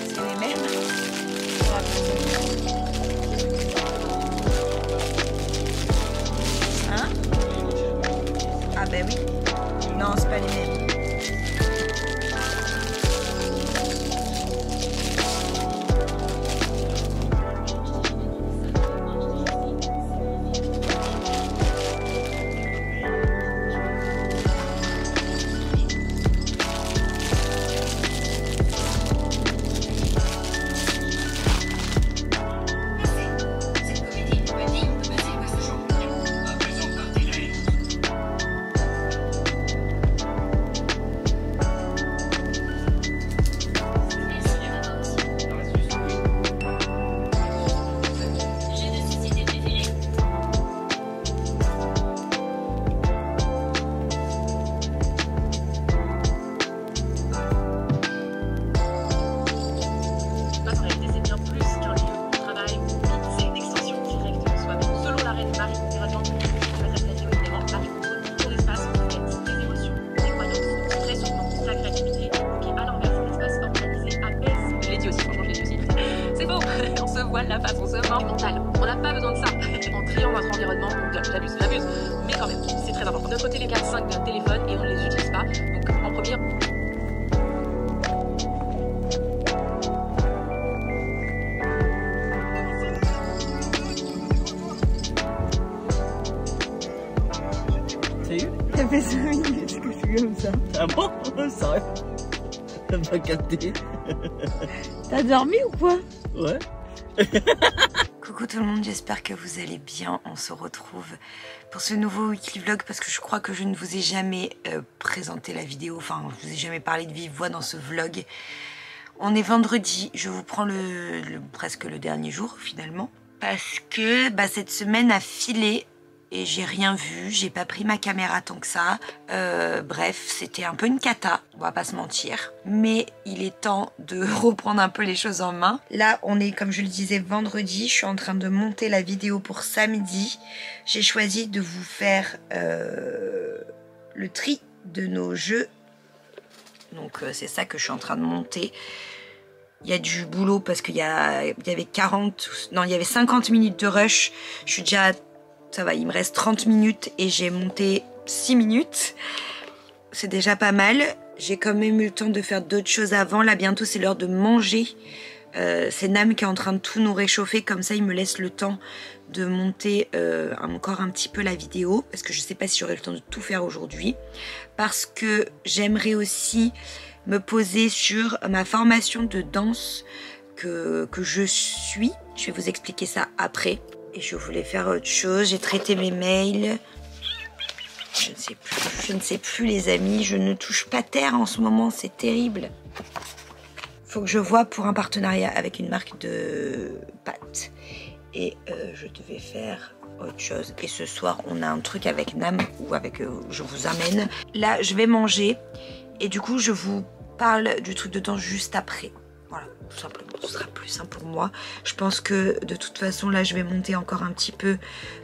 C'est les mêmes. Hein? Ah ben oui. Non, c'est pas les mêmes. La face, on se mord mental. On n'a pas besoin de ça. En triant notre environnement, j'abuse, mais quand même, c'est très important. De notre côté, les 4-5 de notre téléphone et on ne les utilise pas. Donc en premier. T'as eu? Ça fait 5 minutes que je suis comme ça. Ah bon? Ça aurait pas capté. T'as dormi ou quoi? Ouais. Coucou tout le monde, j'espère que vous allez bien. On se retrouve pour ce nouveau weekly vlog parce que je crois que je ne vous ai jamais présenté la vidéo, enfin je vous ai jamais parlé de vive voix dans ce vlog. On est vendredi, je vous prends presque le dernier jour finalement parce que cette semaine a filé et j'ai rien vu, j'ai pas pris ma caméra tant que ça. Bref, c'était un peu une cata, on va pas se mentir. Mais il est temps de reprendre un peu les choses en main. Là, on est, comme je le disais, vendredi. Je suis en train de monter la vidéo pour samedi. J'ai choisi de vous faire le tri de nos jeux. Donc c'est ça que je suis en train de monter. Il y a du boulot parce qu'il y avait 50 minutes de rush. Je suis déjà... Ça va, il me reste 30 minutes et j'ai monté 6 minutes. C'est déjà pas mal. J'ai quand même eu le temps de faire d'autres choses avant. Là, bientôt, c'est l'heure de manger. C'est Nam qui est en train de tout nous réchauffer. Comme ça, il me laisse le temps de monter encore un petit peu la vidéo. Parce que je sais pas si j'aurai le temps de tout faire aujourd'hui. Parce que j'aimerais aussi me poser sur ma formation de danse que je suis. Je vais vous expliquer ça après. Et je voulais faire autre chose. J'ai traité mes mails. Je ne sais plus les amis. Je ne touche pas terre en ce moment. C'est terrible. Faut que je voie pour un partenariat avec une marque de pâtes. Et je devais faire autre chose. Et ce soir, on a un truc avec Nam ou avec je vous amène. Là, je vais manger. Et du coup, je vous parle du truc de danse juste après. Voilà, tout simplement, ce sera plus simple pour moi. Je pense que de toute façon, là, je vais monter encore un petit peu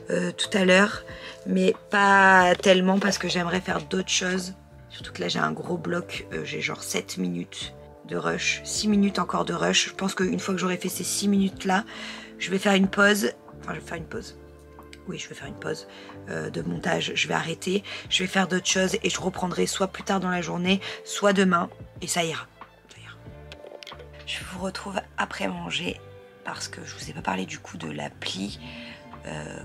tout à l'heure. Mais pas tellement parce que j'aimerais faire d'autres choses. Surtout que là, j'ai un gros bloc. J'ai genre 7 minutes de rush. 6 minutes encore de rush. Je pense qu'une fois que j'aurai fait ces 6 minutes-là, je vais faire une pause. Enfin, je vais faire une pause. Oui, je vais faire une pause de montage. Je vais arrêter. Je vais faire d'autres choses et je reprendrai soit plus tard dans la journée, soit demain. Et ça ira. Je vous retrouve après manger parce que je vous ai pas parlé du coup de l'appli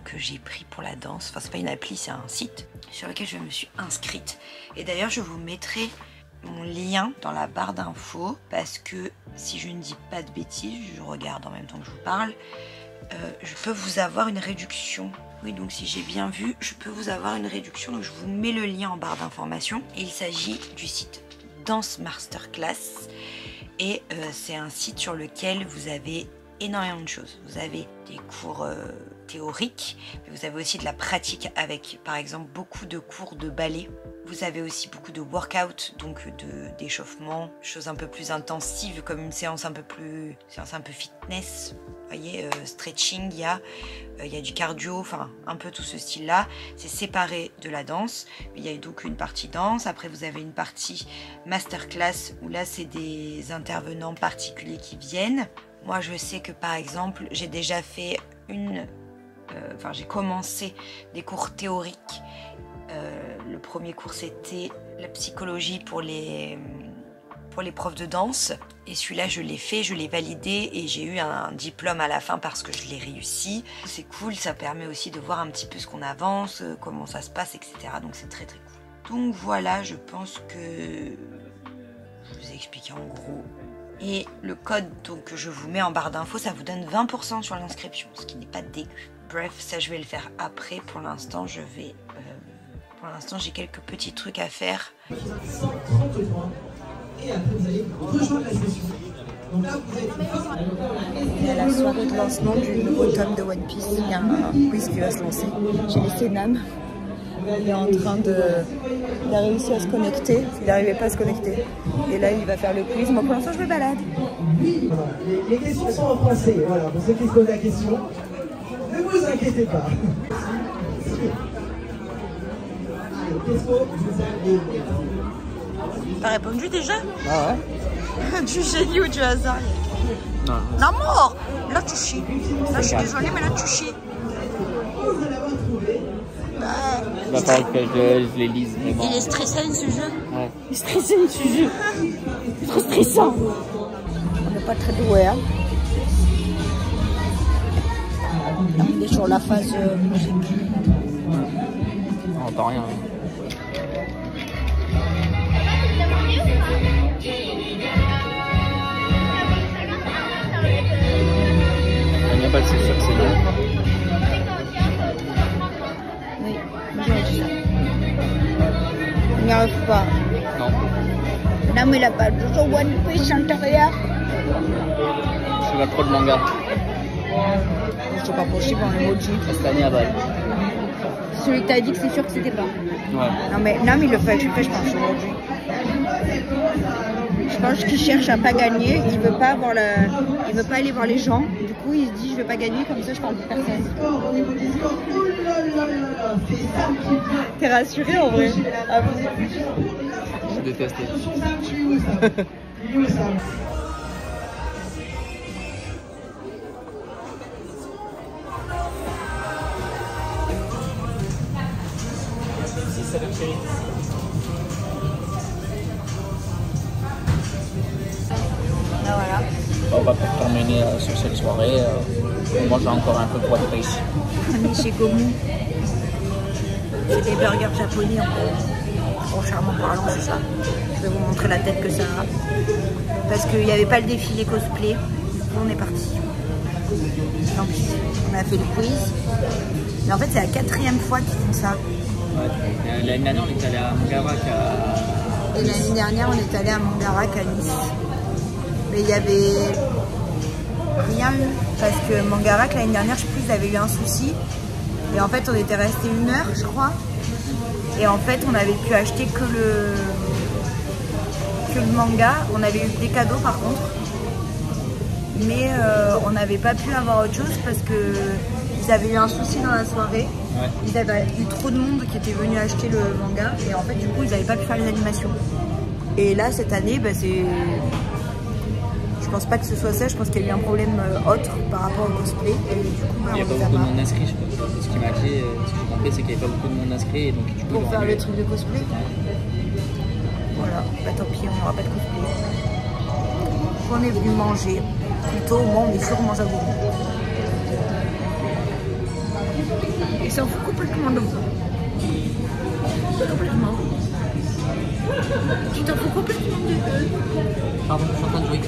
que j'ai pris pour la danse. Enfin, c'est pas une appli, c'est un site sur lequel je me suis inscrite. Et d'ailleurs, je vous mettrai mon lien dans la barre d'infos parce que si je ne dis pas de bêtises, je regarde en même temps que je vous parle, je peux vous avoir une réduction. Oui, donc si j'ai bien vu, je peux vous avoir une réduction. Donc je vous mets le lien en barre d'informations. Il s'agit du site Dance Masterclass. Et c'est un site sur lequel vous avez énormément de choses. Vous avez des cours théoriques, mais vous avez aussi de la pratique avec par exemple beaucoup de cours de ballet. Vous avez aussi beaucoup de workout, donc d'échauffement, choses un peu plus intensives comme une séance un peu fitness Vous voyez, stretching, il y a du cardio, enfin un peu tout ce style-là. C'est séparé de la danse. Il y a donc une partie danse. Après, vous avez une partie masterclass où là, c'est des intervenants particuliers qui viennent. Moi, je sais que par exemple, j'ai déjà fait j'ai commencé des cours théoriques. Le premier cours, c'était la psychologie pour les profs de danse. Et celui-là, je l'ai fait, je l'ai validé et j'ai eu un diplôme à la fin parce que je l'ai réussi. C'est cool, ça permet aussi de voir un petit peu ce qu'on avance, comment ça se passe, etc. Donc c'est très très cool. Donc voilà, je pense que je vous ai expliqué en gros. Et le code donc, que je vous mets en barre d'infos, ça vous donne 20% sur l'inscription, ce qui n'est pas dégueu. Bref, ça je vais le faire après. Pour l'instant, j'ai quelques petits trucs à faire. 130 points. Et après, vous allez rejoindre la session. Donc là, vous êtes... Il y a la soirée de lancement du nouveau tome de One Piece. Il y a un quiz qui va se lancer. J'ai laissé Nam. Il est en train de... Il a réussi à se connecter. Il n'arrivait pas à se connecter. Et là, il va faire le quiz. Moi, pour l'instant, je me balade. Voilà. Les questions sont en français. Voilà, pour ceux qui se posent la question, ne vous inquiétez pas. Qu'est-ce que vous avez... T'as répondu déjà? Ah ouais? Du génie ou du hasard? Non. L'amour! Là, tu chies. Là, je suis désolée, mais là, tu chies. Il va falloir que je les lise. Mais bon. Il est stressant, ce jeu. Ouais. Il est stressant, ce jeu. C'est trop stressant. On n'est pas très doué, hein. On est sur la phase musique. On entend rien. C'est sûr que c'est bien. Oui, j'ai dit ça. Il n'y arrive pas. Non. Non, mais il n'a pas de One Piece intérieur. Je vois trop de manga. C'est pas possible en emoji. Castagne à balle. Celui que t'as dit que c'est sûr que c'était pas. Ouais. Non, mais il le fait exprès, je pense, aujourd'hui. Je pense qu'il cherche à pas gagner. Il veut pas aller voir les gens. Du coup, il se dit je vais pas gagner, comme ça je parle de personne. T'es rassuré en vrai? Ah bon? Je déteste. Voilà. On va pour terminer sur cette soirée. Moi j'ai encore un peu pour être ici. On est chez Gomu. C'est des burgers japonais en charmant parlant, c'est ça. Je vais vous montrer la tête que ça a. Parce qu'il n'y avait pas le défilé cosplay. On est parti. Tant pis. On a fait le quiz. Mais en fait c'est la 4e fois qu'ils font ça. Ouais. L'année dernière on est allé à Mangarak Et l'année dernière on est allé à Mangarak à Nice. Mais il y avait rien eu. Parce que Mangarak l'année dernière, je sais plus, ils avaient eu un souci. Et en fait on était resté 1 heure je crois. Et en fait on avait pu acheter que le manga. On avait eu des cadeaux par contre. Mais on n'avait pas pu avoir autre chose parce que ils avaient eu un souci dans la soirée. Ouais. Ils avaient eu trop de monde qui était venu acheter le manga. Et en fait du coup ils n'avaient pas pu faire les animations. Et là cette année c'est... Je pense pas que ce soit ça, je pense qu'il y a eu un problème autre par rapport au cosplay. Et du coup, il n'y a pas beaucoup de monde inscrit, je crois. Ce qui m'a dit, ce que j'ai compris, c'est qu'il n'y avait pas beaucoup de monde inscrit. Et donc, du coup, pour faire le truc de cosplay. Voilà, bah tant pis, on n'aura pas de cosplay. On est venu manger. Plutôt, au moins, on est sûr qu'on mange à goût. Et ça en fout complètement de vous. Complètement. Tu t'en fous complètement de eux. Pardon, je suis en train de jouer.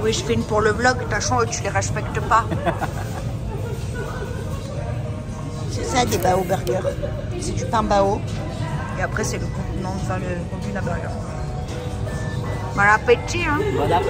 Oui, je filme pour le vlog, tâchons, tu les respectes pas. C'est ça des bao burgers. C'est du pain bao. Et après, c'est le contenant, enfin le contenu d'un burger. Bon appétit, hein. Voilà.